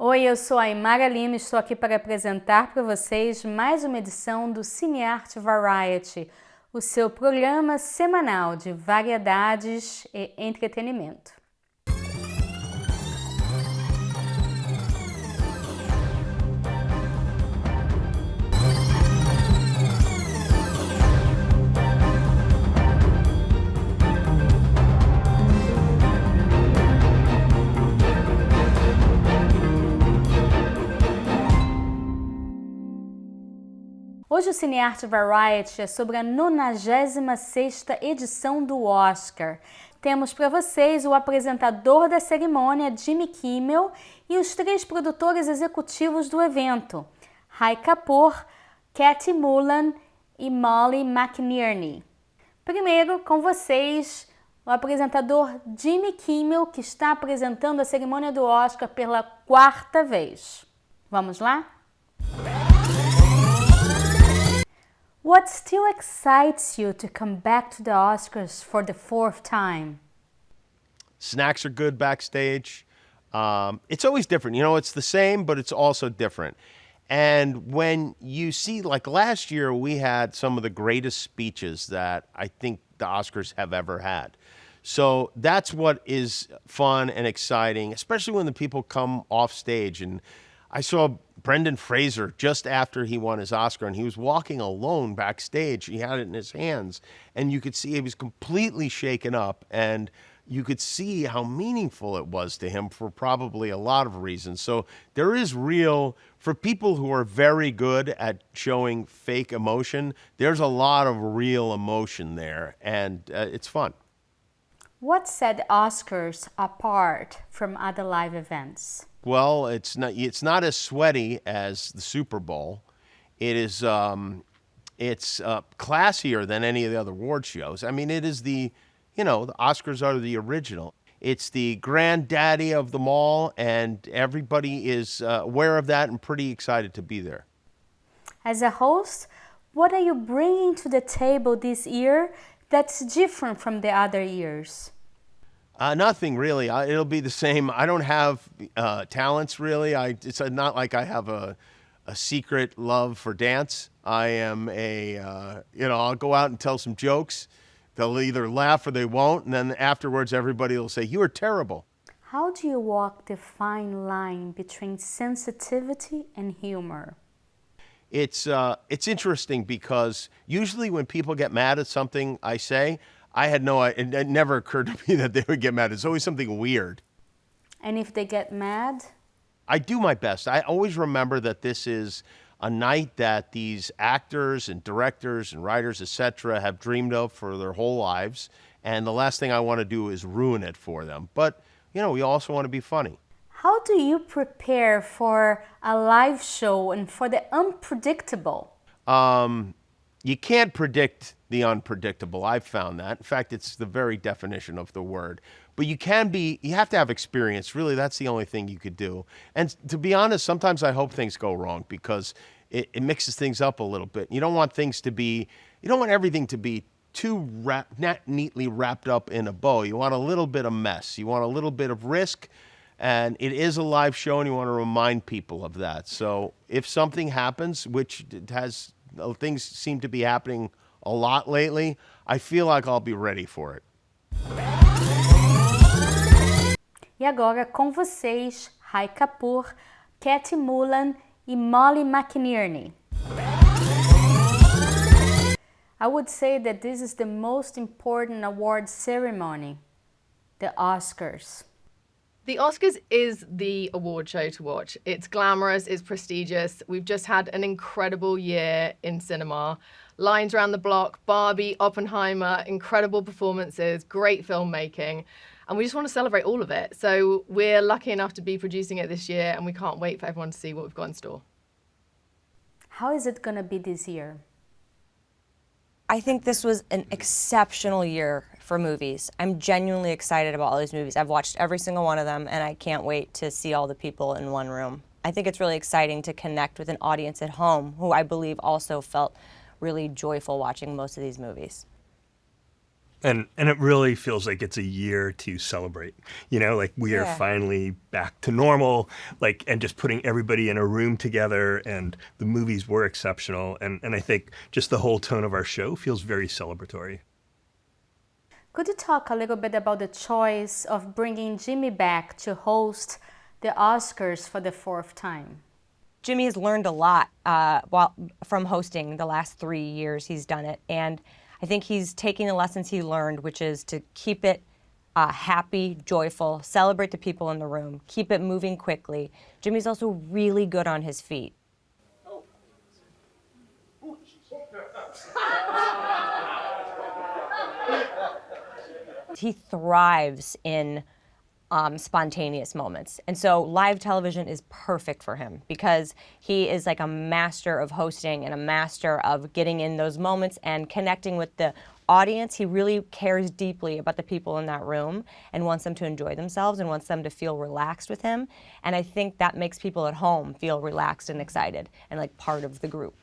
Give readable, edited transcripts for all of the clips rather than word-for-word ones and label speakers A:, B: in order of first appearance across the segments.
A: Oi, eu sou a Aymara Limma e estou aqui para apresentar para vocês mais uma edição do Cine Arte Variety, o seu programa semanal de variedades e entretenimento. Hoje o Cine Arte Variety é sobre a 96ª edição do Oscar. Temos para vocês o apresentador da cerimônia, Jimmy Kimmel, e os 3 produtores executivos do evento, Raí Kapoor, Katy Mullan e Molly McNearney. Primeiro, com vocês, o apresentador Jimmy Kimmel, que está apresentando a cerimônia do Oscar pela 4ª vez. Vamos lá? What still excites you to come back to the Oscars for the 4th time?
B: Snacks are good backstage. It's always different. You know, it's the same, but it's also different. And when you see, like last year, we had some of the greatest speeches that I think the Oscars have ever had. So that's what is fun and exciting, especially when the people come off stage. And I saw Brendan Fraser just after he won his Oscar, and he was walking alone backstage. He had it in his hands, and you could see he was completely shaken up, and you could see how meaningful it was to him for probably a lot of reasons. So there is real, for people who are very good at showing fake emotion, there's a lot of real emotion there, and it's fun.
A: What set Oscars apart from other live events?
B: Well, it's not as sweaty as the Super Bowl. It is it's classier than any of the other award shows. I mean, it is the Oscars are the original. It's the granddaddy of them all, and everybody is aware of that and pretty excited to be there.
A: As a host, what are you bringing to the table this year that's different from the other years?
B: Nothing really. It'll be the same. I don't have talents really. It's not like I have a secret love for dance. I am I'll go out and tell some jokes. They'll either laugh or they won't, and then afterwards everybody will say, "You are terrible."
A: How do you walk the fine line between sensitivity and humor?
B: It's interesting because usually when people get mad at something I say, it never occurred to me that they would get mad. It's always something weird.
A: And if they get mad?
B: I do my best. I always remember that this is a night that these actors and directors and writers, etc., have dreamed of for their whole lives. And the last thing I want to do is ruin it for them. But, we also want to be funny.
A: How do you prepare for a live show and for the unpredictable?
B: You can't predict the unpredictable. I've found that. In fact, it's the very definition of the word. But you have to have experience. Really, that's the only thing you could do. And to be honest, sometimes I hope things go wrong because it mixes things up a little bit. You don't want everything to be too not neatly wrapped up in a bow. You want a little bit of mess. You want a little bit of risk. And it is a live show, and you want to remind people of that. So if something happens, which things seem to be happening a lot lately, I feel like I'll be ready for it.
A: E agora com vocês, Raí Kapoor, Katy Mullan e Molly McNearney. I would say that this is the most important award ceremony, the Oscars.
C: The Oscars is the award show to watch. It's glamorous, it's prestigious. We've just had an incredible year in cinema. Lines around the block, Barbie, Oppenheimer, incredible performances, great filmmaking. And we just want to celebrate all of it. So we're lucky enough to be producing it this year, and we can't wait for everyone to see what we've got in store.
A: How is it going to be this year?
D: I think this was an exceptional year for movies. I'm genuinely excited about all these movies. I've watched every single one of them, and I can't wait to see all the people in one room. I think it's really exciting to connect with an audience at home who I believe also felt really joyful watching most of these movies.
E: And it really feels like it's a year to celebrate. You know, like we are finally back to normal, like, and just putting everybody in a room together, and the movies were exceptional. And I think just the whole tone of our show feels very celebratory.
A: Could you talk a little bit about the choice of bringing Jimmy back to host the Oscars for the 4th time?
D: Jimmy has learned a lot from hosting the last 3 years he's done it. And I think he's taking the lessons he learned, which is to keep it happy, joyful, celebrate the people in the room, keep it moving quickly. Jimmy's also really good on his feet. He thrives in spontaneous moments. And so live television is perfect for him because he is like a master of hosting and a master of getting in those moments and connecting with the audience. He really cares deeply about the people in that room and wants them to enjoy themselves and wants them to feel relaxed with him. And I think that makes people at home feel relaxed and excited and like part of the group.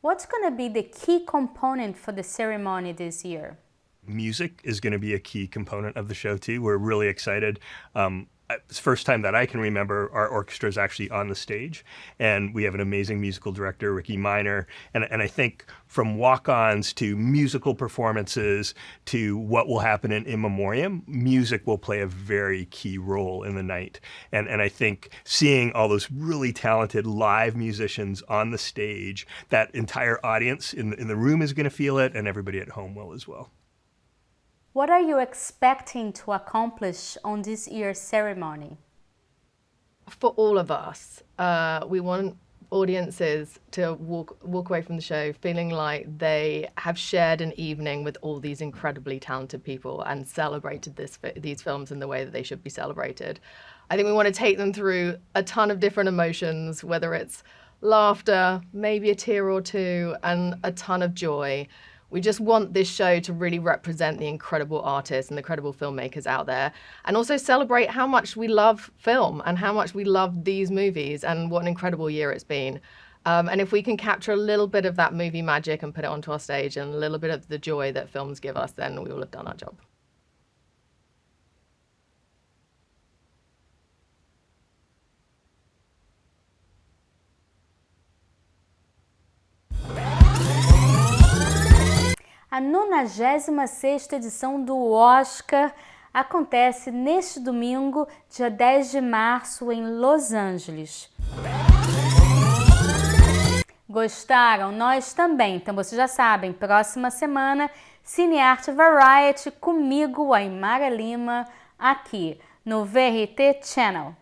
A: What's going to be the key component for the ceremony this year?
E: Music is going to be a key component of the show too. We're really excited. It's the first time that I can remember our orchestra is actually on the stage, and we have an amazing musical director, Ricky Miner. And I think from walk-ons to musical performances to what will happen in memoriam, music will play a very key role in the night. And I think seeing all those really talented live musicians on the stage, that entire audience in the room is going to feel it, and everybody at home will as well.
A: What are you expecting to accomplish on this year's ceremony?
C: For all of us, we want audiences to walk away from the show feeling like they have shared an evening with all these incredibly talented people and celebrated these films in the way that they should be celebrated. I think we want to take them through a ton of different emotions, whether it's laughter, maybe a tear or two, and a ton of joy. We just want this show to really represent the incredible artists and the incredible filmmakers out there, and also celebrate how much we love film and how much we love these movies and what an incredible year it's been. And if we can capture a little bit of that movie magic and put it onto our stage and a little bit of the joy that films give us, then we will have done our job.
A: A 96ª edição do Oscar acontece neste domingo, dia 10 de março, em Los Angeles. Gostaram? Nós também. Então vocês já sabem, próxima semana, Cine Arte Variety, comigo, Aymara Limma, aqui no VRT Channel.